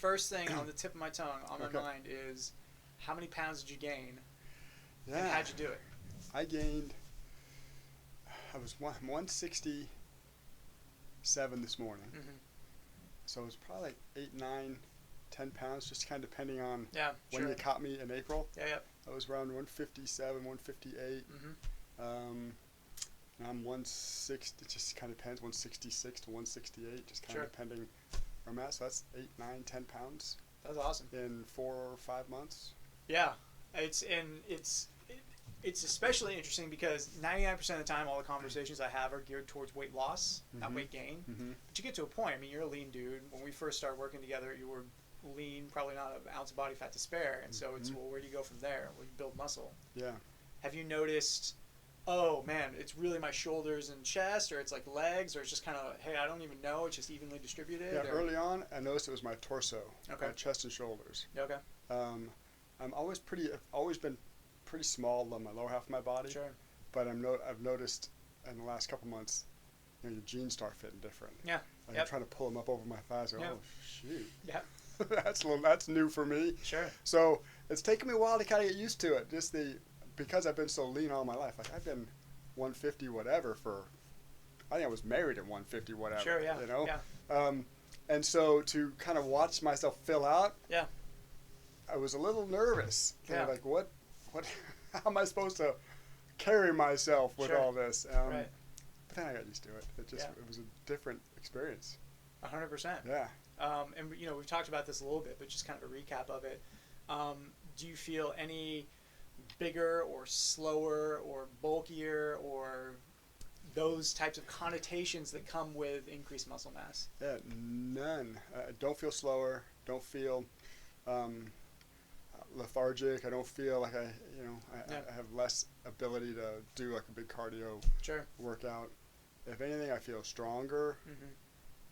first thing on the tip of my tongue, on my mind is, how many pounds did you gain? Yeah. And how'd you do it? I was 167 this morning. Mm-hmm. So it was probably like 8, 9, 10 pounds, just kind of depending on when sure. you caught me in April. Yeah. I was around 157, 158. Mm-hmm. And I'm 160, it just kind of depends, 166 to 168, just kind of depending where I'm at. So that's 8, 9, 10 pounds. That's awesome. In 4 or 5 months. Yeah. It's especially interesting because 99% of the time all the conversations I have are geared towards weight loss, not weight gain. Mm-hmm. But you get to a point, I mean, you're a lean dude. When we first started working together, you were lean, probably not an ounce of body fat to spare. And so it's, well, where do you go from there? Well, you build muscle. Yeah. Have you noticed, oh, man, it's really my shoulders and chest, or it's like legs, or it's just kind of, hey, I don't even know, it's just evenly distributed? Yeah, early on, I noticed it was my torso, my chest and shoulders. Okay. I've always been pretty small on my lower half of my body. Sure. But I've noticed in the last couple months, your jeans start fitting different. Yeah. I'm trying to pull them up over my thighs. Oh, shoot. Yeah. That's new for me. Sure. So it's taken me a while to kind of get used to it. Because I've been so lean all my life. Like I've been 150 whatever I think I was married at 150 whatever. Sure, yeah. You know? Yeah. And so to kind of watch myself fill out. Yeah. I was a little nervous. Yeah. Like what, how am I supposed to carry myself with all this? Right. But then I got used to it. It was a different experience. 100%. Yeah. And we've talked about this a little bit, but just kind of a recap of it. Do you feel any bigger or slower or bulkier or those types of connotations that come with increased muscle mass? Yeah, none. I don't feel slower. Don't feel lethargic. I don't feel like I have less ability to do like a big cardio workout. If anything, I feel stronger. Mm-hmm.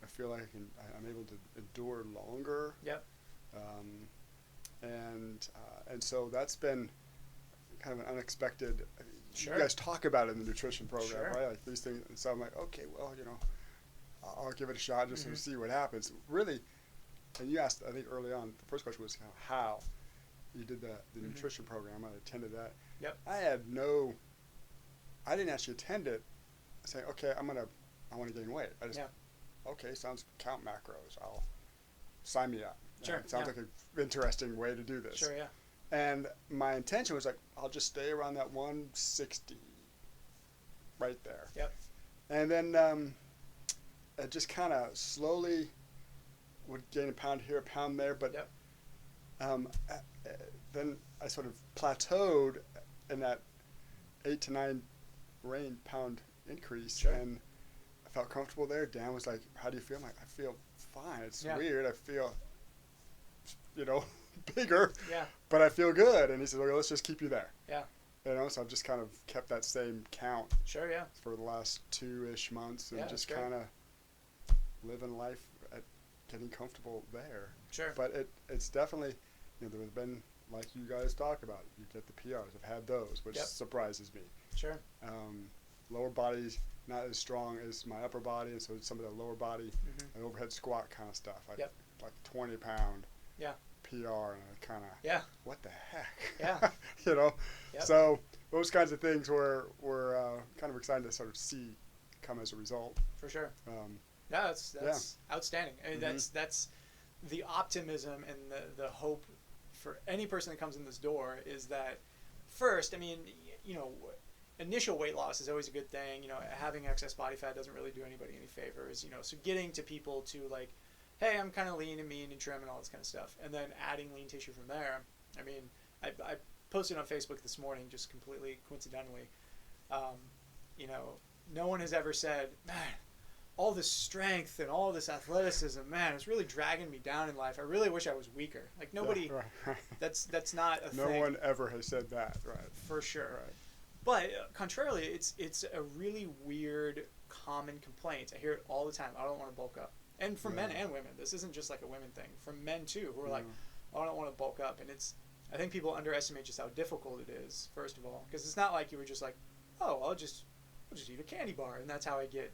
I feel like I'm able to endure longer. Yep. And so that's been kind of an unexpected. Sure. You guys talk about it in the nutrition program, right? Like these things. And so I'm like, okay, well, I'll give it a shot just to see what happens. Really, and you asked, I think early on, the first question was how you did the nutrition program. I attended that. Yep. I didn't actually attend it saying, okay, I want to gain weight. I just, okay, sounds count macros. I'll sign me up. Sure. It sounds like an interesting way to do this. Sure, yeah. And my intention was like, I'll just stay around that 160 right there. Yep. And then I just kind of slowly would gain a pound here, a pound there. But then I sort of plateaued in that 8 to 9 pound increase. Sure. And I felt comfortable there. Dan was like, how do you feel? I'm like, I feel fine. It's weird. I feel, bigger. Yeah. But I feel good. And he said, okay, let's just keep you there. Yeah. So I've just kind of kept that same count. Sure, yeah. For the last 2-ish months and just kind of living life at getting comfortable there. Sure. But it's definitely, there have been, like you guys talk about, you get the PRs. I've had those, which surprises me. Sure. Lower body's not as strong as my upper body, and so some of the lower body and overhead squat kind of stuff, like 20 pound PR, and I kind of what the heck, So those kinds of things were kind of exciting to sort of see come as a result. For sure. That's outstanding. I mean, that's the optimism and the hope for any person that comes in this door is that first, I mean, initial weight loss is always a good thing. Having excess body fat doesn't really do anybody any favors. So getting to people to like, hey, I'm kind of lean and mean and trim and all this kind of stuff, and then adding lean tissue from there. I mean, I posted on Facebook this morning just completely coincidentally. No one has ever said, man, all this strength and all this athleticism, man, it's really dragging me down in life. I really wish I was weaker. Like nobody, that's not a thing. No one ever has said that, right? For sure. Right. But contrarily, it's a really weird, common complaint. I hear it all the time. I don't want to bulk up. And for men and women, this isn't just like a women thing. For men too, who are like, oh, I don't want to bulk up. And I think people underestimate just how difficult it is, first of all. Because it's not like you were just like, oh, I'll just eat a candy bar. And that's how I get,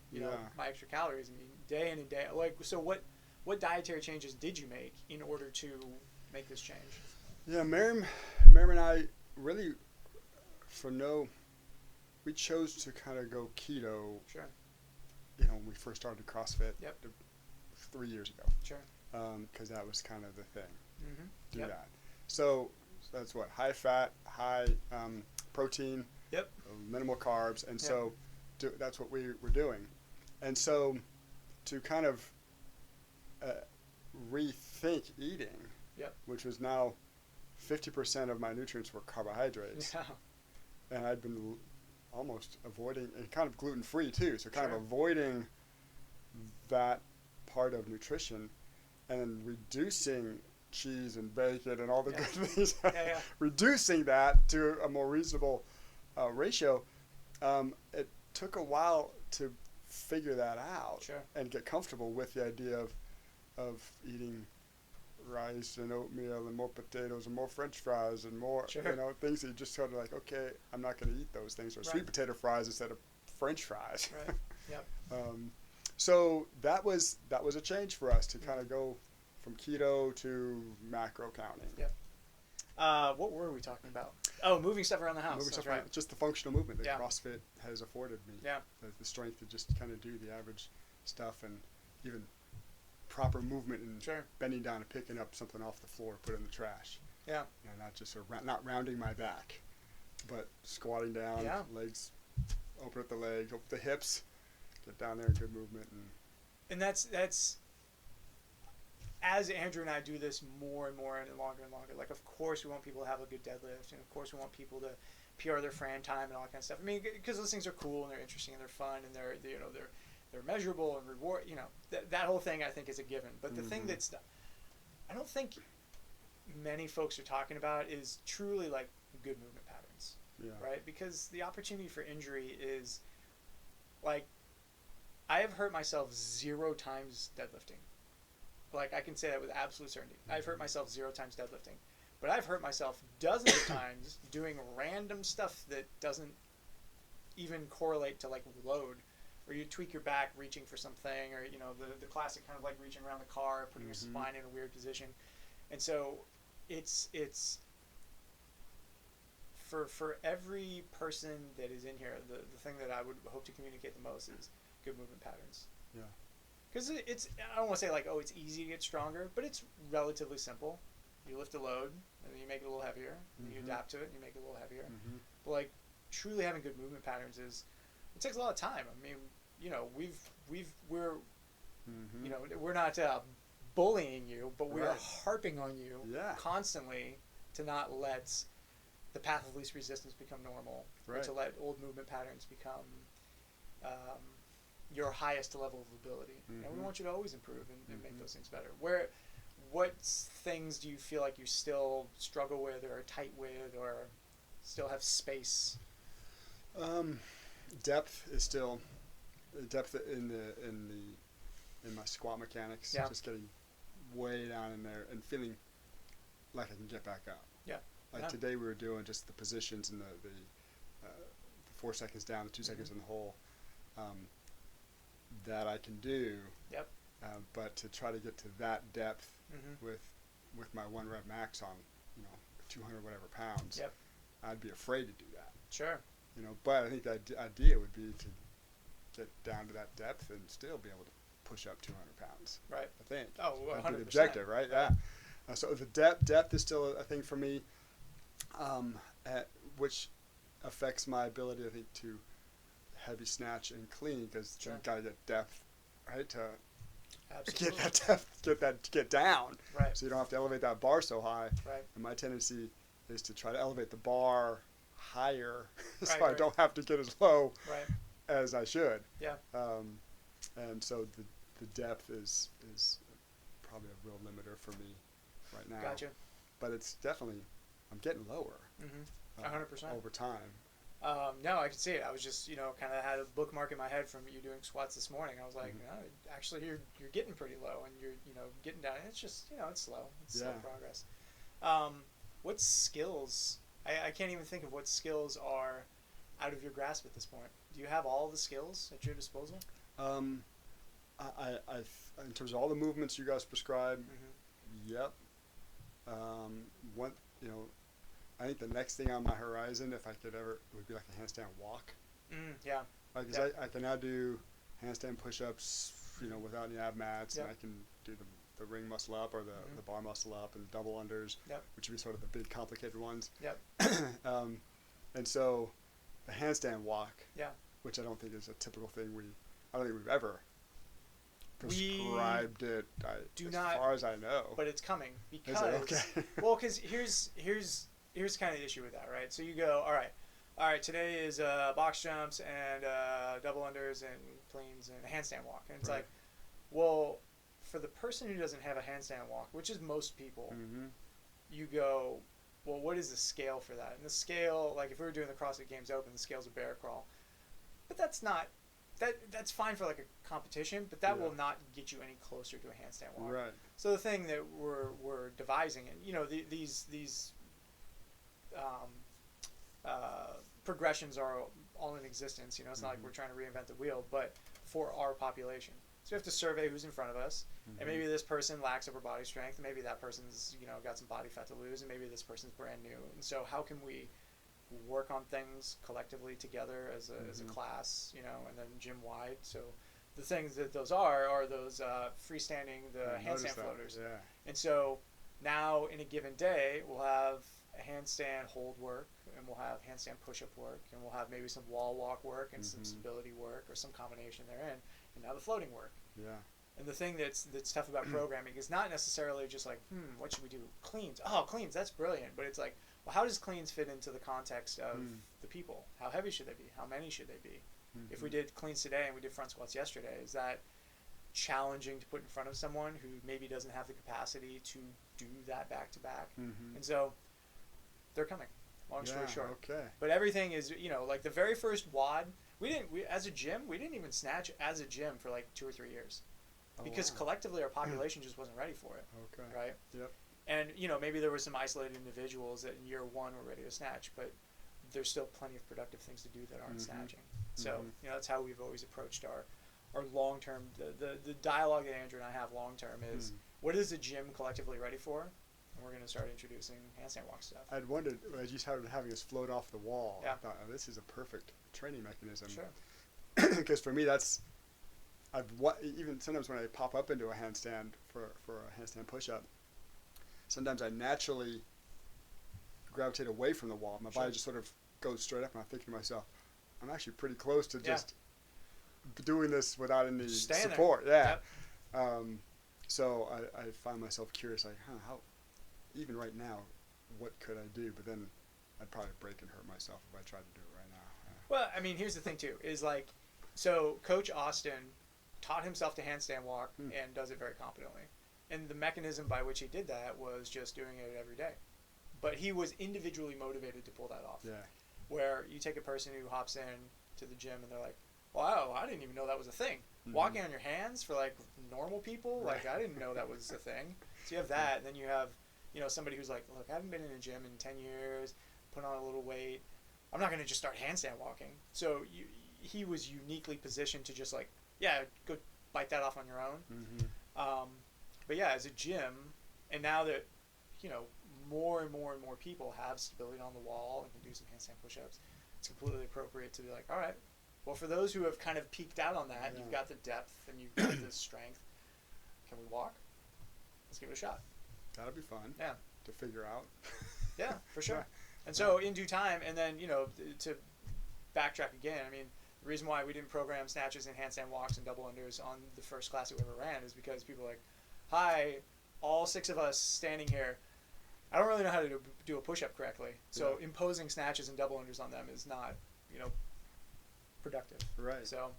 my extra calories. I mean, day in and day out. Like, so what what dietary changes did you make in order to make this change? Yeah, Miriam and I really, we chose to kind of go keto. Sure. When we first started CrossFit. Yep. 3 years ago. Sure. Because that was kind of the thing. Mm-hmm. Do that. So that's what, high fat, high protein. Yep. Minimal carbs, and so that's what we were doing. And so to kind of rethink eating, which was now 50% of my nutrients were carbohydrates. Yeah. And I'd been almost avoiding, and kind of gluten-free too, so kind of avoiding that part of nutrition and then reducing cheese and bacon and all the good things, reducing that to a more reasonable ratio. It took a while to figure that out and get comfortable with the idea of eating rice and oatmeal and more potatoes and more French fries and more things that you just sort of like, okay, I'm not going to eat those things, or sweet potato fries instead of French fries. Right. Yep. So that was a change for us to kind of go from keto to macro counting. Yep. What were we talking about? Oh, moving stuff around the house. That's right. Just the functional movement that CrossFit has afforded me. Yeah. The strength to just kind of do the average stuff, and even proper movement and bending down and picking up something off the floor, put it in the trash. Yeah. Not just not rounding my back, but squatting down, legs, open up the legs, open the hips, get down there in good movement. And that's as Andrew and I do this more and more and longer and longer, like, of course we want people to have a good deadlift, and of course we want people to PR their Fran time and all that kind of stuff. I mean, because those things are cool and they're interesting and they're fun and they're measurable and reward. That whole thing I think is a given. But the thing that's, I don't think many folks are talking about is truly like good movement patterns, right? Because the opportunity for injury is, like, I have hurt myself 0 times deadlifting. Like, I can say that with absolute certainty. I've hurt myself 0 times deadlifting. But I've hurt myself dozens of times doing random stuff that doesn't even correlate to, like, load. Or you tweak your back reaching for something, or, the classic kind of like reaching around the car, putting your spine in a weird position. And so it's for every person that is in here, the thing that I would hope to communicate the most is good movement patterns. Yeah. Because I don't want to say like, oh, it's easy to get stronger, but it's relatively simple. You lift a load, and then you make it a little heavier, and you adapt to it, and you make it a little heavier. But, like, truly having good movement patterns it takes a lot of time. I mean, we're not bullying you, but we are harping on you constantly to not let the path of least resistance become normal, or to let old movement patterns become your highest level of ability. And we want you to always improve and make those things better. What things do you feel like you still struggle with, or are tight with, or still have space? Depth is still in my squat mechanics. Just getting way down in there and feeling like I can get back up. Today we were doing just the positions and the 4 seconds down, the 2 seconds in the hole, that I can do. But to try to get to that depth with my 1 rep max on 200 whatever pounds, I'd be afraid to do that. Sure. But I think the idea would be to get down to that depth and still be able to push up 200 pounds. Right. I think. Oh, 100%. That'd be the objective, right? Yeah. So the depth is still a thing for me, which affects my ability, I think, to heavy snatch and clean, because you've got to get depth, right, to get that depth, get down. Right. So you don't have to elevate that bar so high. Right. And my tendency is to try to elevate the bar higher, so I don't have to get as low as I should. Yeah. And so the depth is probably a real limiter for me right now. Gotcha. But it's definitely, I'm getting lower. 100%. Over time. No, I can see it. I was just, kind of had a bookmark in my head from you doing squats this morning. I was like, actually, you're getting pretty low, and you're, getting down. It's just, it's slow. It's slow progress. What skills? I can't even think of what skills are out of your grasp at this point. Do you have all the skills at your disposal? In terms of all the movements you guys prescribe, yep. One, I think the next thing on my horizon, if I could ever, would be like a handstand walk. Yeah. Like, 'cause I can now do handstand push-ups, without any ab mats, and I can do the ring muscle up or the bar muscle up and double unders, which would be sort of the big complicated ones. Yep. And so the handstand walk, yeah, which I don't think is a typical thing I don't think we've ever prescribed it. As far as I know. But it's coming because okay? Well, because here's kind of the issue with that, right? So you go, all right, today is box jumps and double unders and cleans and a handstand walk, and it's like, well, for the person who doesn't have a handstand walk, which is most people, you go, well, what is the scale for that? And the scale, like if we were doing the CrossFit Games Open, the scale's a bear crawl, but that's fine for like a competition, but that will not get you any closer to a handstand walk. Right. So the thing that we're devising, and these progressions are all in existence. It's not like we're trying to reinvent the wheel, but for our population. So we have to survey who's in front of us, and maybe this person lacks upper body strength, and maybe that person's got some body fat to lose, and maybe this person's brand new. And so how can we work on things collectively together as a class, and then gym wide? So the things that those are those freestanding, the handstand floaters. Yeah. And so now in a given day, we'll have a handstand hold work, and we'll have handstand push-up work, and we'll have maybe some wall walk work and some stability work or some combination therein, and now the floating work. Yeah. And the thing that's tough about programming is not necessarily just like, what should we do? Cleans. Oh, cleans, that's brilliant. But it's like, well, how does cleans fit into the context of the people? How heavy should they be? How many should they be? If we did cleans today and we did front squats yesterday, is that challenging to put in front of someone who maybe doesn't have the capacity to do that back to back? And so they're coming. Long story short. Okay. But everything is, like the very first WOD, we as a gym, we didn't even snatch as a gym for like 2 or 3 years. Because collectively our population just wasn't ready for it. Okay. Right? Yep. And, maybe there were some isolated individuals that in year 1 were ready to snatch, but there's still plenty of productive things to do that aren't snatching. So, that's how we've always approached our long-term, the dialogue that Andrew and I have long-term is, what is the gym collectively ready for? And we're going to start introducing handstand walk stuff. I'd wondered, as you started having us float off the wall, I thought, this is a perfect training mechanism. Sure. Because for me, even sometimes when I pop up into a handstand for a handstand push-up, sometimes I naturally gravitate away from the wall. My body just sort of goes straight up, and I'm thinking to myself, I'm actually pretty close to just doing this without any support. There. Yeah. So I find myself curious, like, how, even right now, what could I do? But then I'd probably break and hurt myself if I tried to do it right now. Well, I mean, here's the thing, too, is like, so Coach Austin taught himself to handstand walk and does it very competently. And the mechanism by which he did that was just doing it every day. But he was individually motivated to pull that off. Yeah. Where you take a person who hops in to the gym and they're like, wow, I didn't even know that was a thing. Walking on your hands for like normal people, like I didn't know that was a thing. So you have that, and then you have, somebody who's like, look, I haven't been in a gym in 10 years, put on a little weight. I'm not going to just start handstand walking. So he was uniquely positioned to just like, go bite that off on your own. But yeah, as a gym, and now that, more and more and more people have stability on the wall and can do some handstand push-ups, it's completely appropriate to be like, all right, well, for those who have kind of peaked out on that, you've got the depth and you've got the strength. Can we walk? Let's give it a shot. That'll be fun. Yeah. To figure out. Yeah, for sure. And so in due time, and then, to backtrack again, I mean, the reason why we didn't program snatches and handstand walks and double unders on the first class that we ever ran is because people are like, hi, all 6 of us standing here, I don't really know how to do a push-up correctly. So imposing snatches and double unders on them is not, productive. Right. So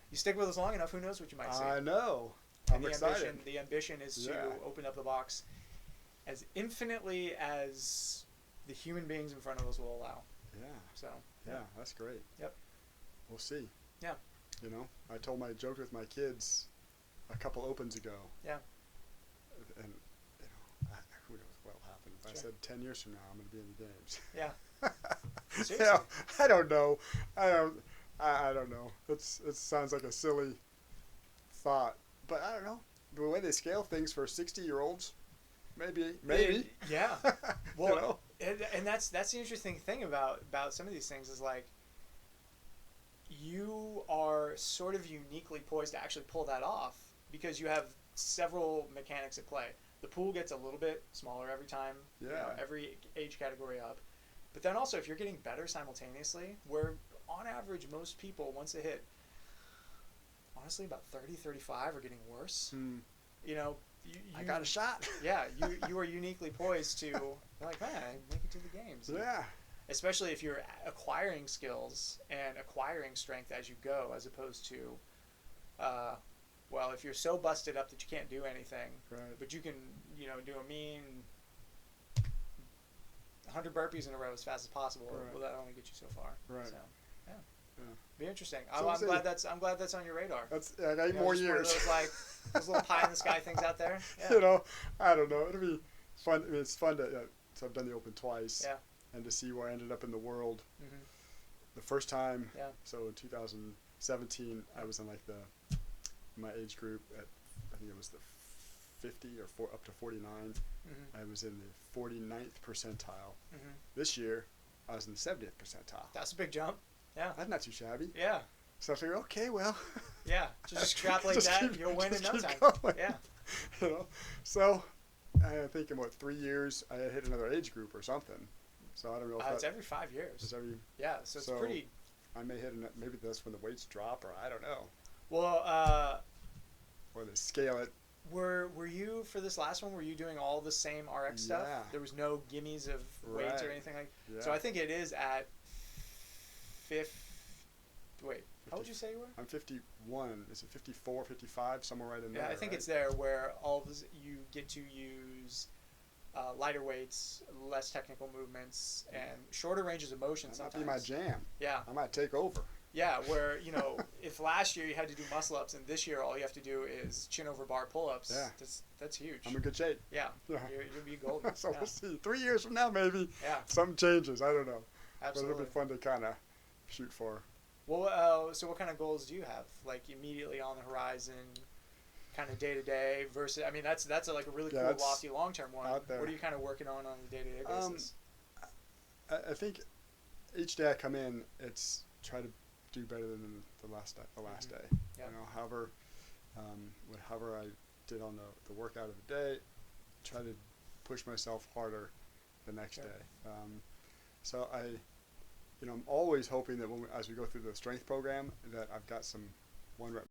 you stick with us long enough, who knows what you might see. I know. I'm excited. The ambition is to open up the box as infinitely as the human beings in front of us will allow. Yeah. So. Yeah, that's great. Yep. We'll see. Yeah. I told my joke with my kids a couple opens ago. Yeah. And who knows what'll happen. If I said 10 years from now I'm going to be in the games. Yeah. Seriously. I don't know. I don't know. It sounds like a silly thought, but I don't know. The way they scale things for 60-year-olds, maybe. Yeah. Well, you know? and that's the interesting thing about some of these things is like you are sort of uniquely poised to actually pull that off because you have several mechanics at play. The pool gets a little bit smaller every time, every age category up. But then also if you're getting better simultaneously, where on average most people, once they hit, honestly, about 30, 35 are getting worse. You know, I got a shot. Yeah, you are uniquely poised to, like, man, I make it to the games. Yeah. Especially if you're acquiring skills and acquiring strength as you go, as opposed to, well, if you're so busted up that you can't do anything, but you can, do a mean 100 burpees in a row as fast as possible. Well, that only gets you so far. Right. So, yeah. Be interesting. So I'm glad that's on your radar. I got 8 more years. One of those, like, those little pie in the sky things out there. Yeah. I don't know. It'll be fun. I mean, it's fun to. So I've done the Open twice. Yeah. And to see where I ended up in the world. Mm-hmm. The first time. Yeah. So in 2017, I was in like my age group at, I think it was the 50 or up to 49. Mm-hmm. I was in the 49th percentile. Mm-hmm. This year, I was in the 70th percentile. That's a big jump. Yeah. That's not too shabby. Yeah. So I figured, okay, well. Yeah. Just extrapolate that and you'll win in no time. Going. Yeah. So I think in 3 years, I hit another age group or something. So I don't know if it's every 5 years. It's every. Yeah. So it's pretty. I may hit maybe that's when the weights drop, or I don't know. Well. Or they scale it. Were you for this last one? Were you doing all the same RX stuff? There was no gimmies of weights or anything like. Yeah. So I think it is at. Wait, how would you say you were? I'm 51. Is it 54, 55, somewhere right in there? Yeah, I think it's there where you get to use lighter weights, less technical movements, and shorter ranges of motion. That might be my jam. Yeah. I might take over. Yeah, where, if last year you had to do muscle ups and this year all you have to do is chin over bar pull ups, that's huge. I'm in good shape. Yeah. You'll be golden. So we'll see. 3 years from now, maybe something changes. I don't know. Absolutely. But it'll be fun to kind of shoot for. Well, so what kind of goals do you have? Like immediately on the horizon, kind of day to day versus. I mean, that's like a really cool, lofty, long term one. Out there. What are you kind of working on a day to day basis? I think each day I come in, it's try to do better than the last day. Yeah. However I did on the workout of the day, try to push myself harder the next day. So I'm always hoping that as we go through the strength program, that I've got some 1 rep